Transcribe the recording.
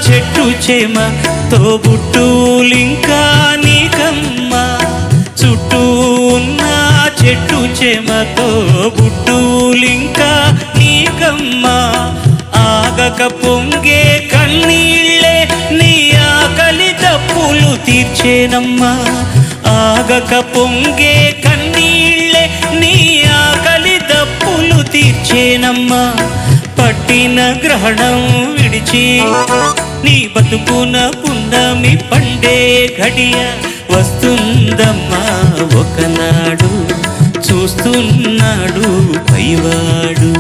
చెట్టు చేమ తోబుట్టులింకా నీకమ్మ. చుట్టూ ఉన్న చెట్టు చేమ తోబుట్టులింకా నీకమ్మ. ఆగక పొంగే కన్నీళ్ళే నీ ఆకలి దప్పులు తీర్చేనమ్మా. ఆగక పొంగే కన్నీళ్ళే నీ ఆకలి దప్పులు తీర్చేనమ్మా. పట్టిన గ్రహణం విడిచి నీ బతుకున పున్నమి పండే ఘడియ వస్తుందమ్మా ఒకనాడు. చూస్తున్నాడు పైవాడు.